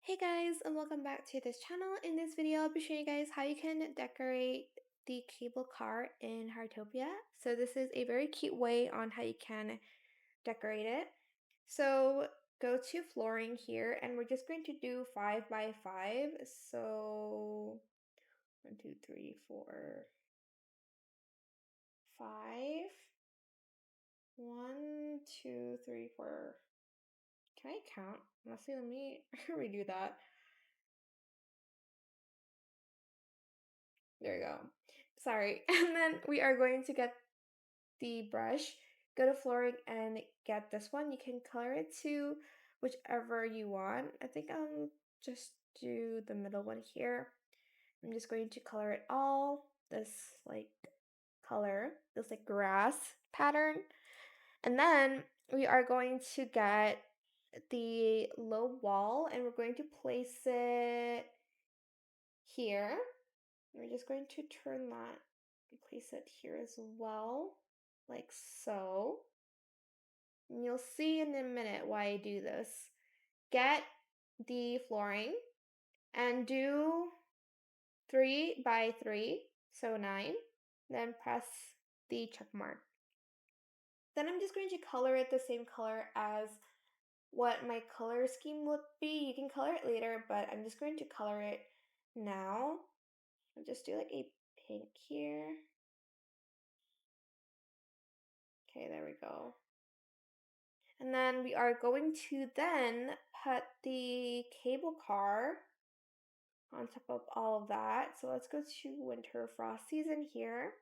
Hey guys, and welcome back to this channel. In this video, I'll be showing you guys how you can decorate the cable car in Heartopia. So this is a very cute way on how you can decorate it. So go to flooring here, and we're just going to do 5 by 5. So 1, 2, 3, 4, 5. 1, 2, 3, 4. Can I count? Honestly, let me redo that. There you go. Sorry. And then we are going to get the brush, go to flooring and get this one. You can color it to whichever you want. I think I'll just do the middle one here. I'm just going to color it all this like color, this like grass pattern. And then we are going to get the low wall and we're going to place it here. We're just going to turn that and place it here as well, like so. And you'll see in a minute why I do this. Get the flooring and do 3 by 3, so 9. Then press the check mark. Then I'm just going to color it the same color as what my color scheme would be. You can color it later, but I'm just going to color it now. I'll just do like a pink here. Okay, there we go. And then we are going to then put the cable car on top of all of that. So let's go to winter frost season here.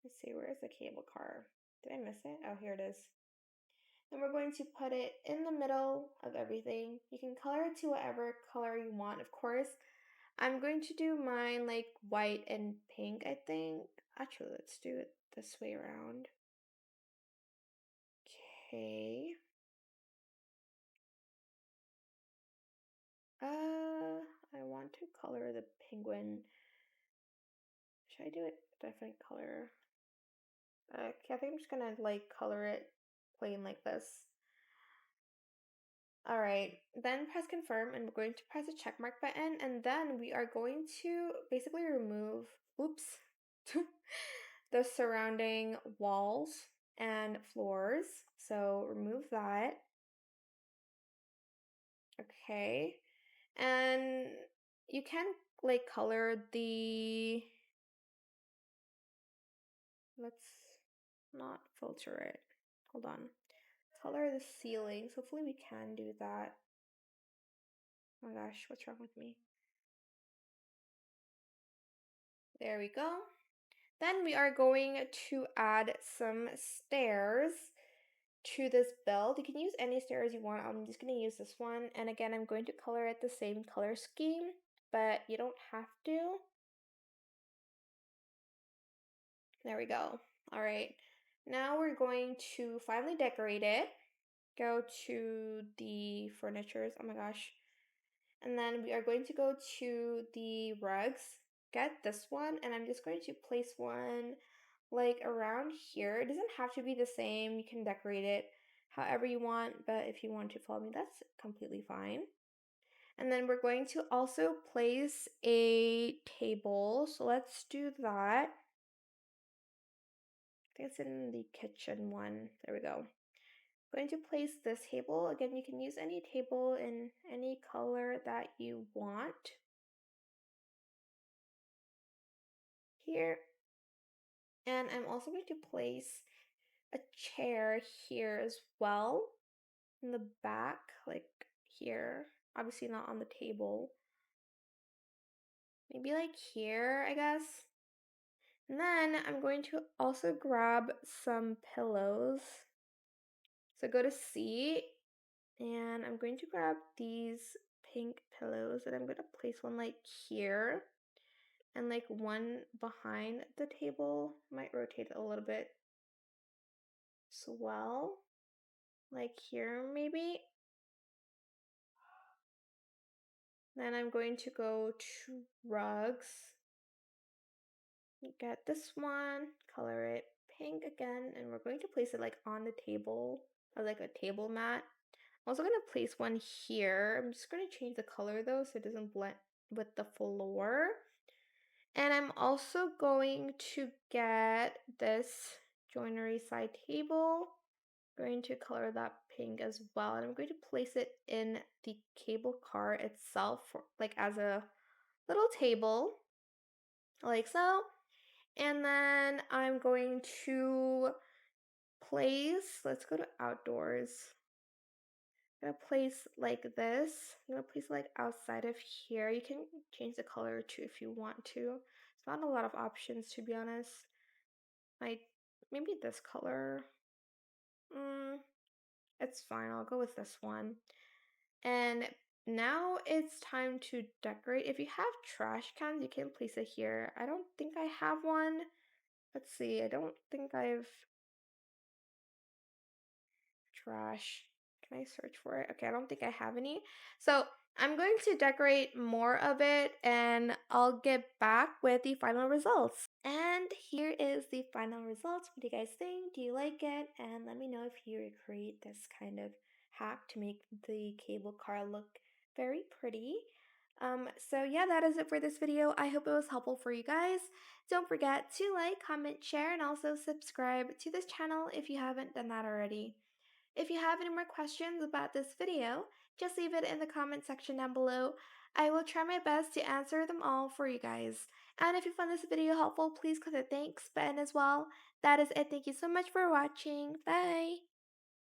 Let's see, where is the cable car? Did I miss it? Oh, here it is. And we're going to put it in the middle of everything. You can color it to whatever color you want, of course. I'm going to do mine like white and pink, I think. Actually, let's do it this way around. Okay. I want to color the penguin. Should I do it different color? Okay, I think I'm just gonna like color it plain like this. All right, then press confirm and we're going to press the check mark button and then we are going to basically remove, oops, the surrounding walls and floors. So remove that. Okay, and you can like color the, let's not filter it. Hold on. Color the ceilings. Hopefully we can do that. Oh my gosh, what's wrong with me? There we go. Then we are going to add some stairs to this build. You can use any stairs you want. I'm just going to use this one. And again, I'm going to color it the same color scheme, but you don't have to. There we go. All right. Now we're going to finally decorate it. Go to the furnitures. Oh my gosh. And then we are going to go to the rugs, get this one, and I'm just going to place one like around here. It doesn't have to be the same. You can decorate it however you want, but if you want to follow me, that's completely fine. And then we're going to also place a table. So let's do that. I think it's in the kitchen one. There we go. Going to place this table. Again, you can use any table in any color that you want. Here. And I'm also going to place a chair here as well in the back, like here. Obviously not on the table. Maybe like here, I guess. And then I'm going to also grab some pillows. So go to seat and I'm going to grab these pink pillows and I'm going to place one like here and like one behind the table. Might rotate it a little bit as well. Like here maybe. Then I'm going to go to rugs. Get this one, color it pink again, and we're going to place it like on the table or like a table mat. I'm also gonna place one here. I'm just gonna change the color though so it doesn't blend with the floor. And I'm also going to get this joinery side table. Going to color that pink as well. And I'm going to place it in the cable car itself for, like as a little table, like so. And then I'm going to place, let's go to outdoors. I'm gonna place like this. I'm gonna place like outside of here. You can change the color too if you want to. It's not a lot of options to be honest. Like maybe this color. Mm, it's fine. I'll go with this one. And now it's time to decorate. If you have trash cans, you can place it here. I don't think I have one. Let's see. I don't think I've trash. Can I search for it? Okay, I don't think I have any. So I'm going to decorate more of it and I'll get back with the final results. And here is the final results. What do you guys think? Do you like it? And let me know if you recreate this kind of hack to make the cable car look very pretty. So yeah, that is it for this video. I hope it was helpful for you guys. Don't forget to like, comment, share, and also subscribe to this channel if you haven't done that already. If you have any more questions about this video, just leave it in the comment section down below. I will try my best to answer them all for you guys. And if you found this video helpful, please click the thanks button as well. That is it. Thank you so much for watching. Bye!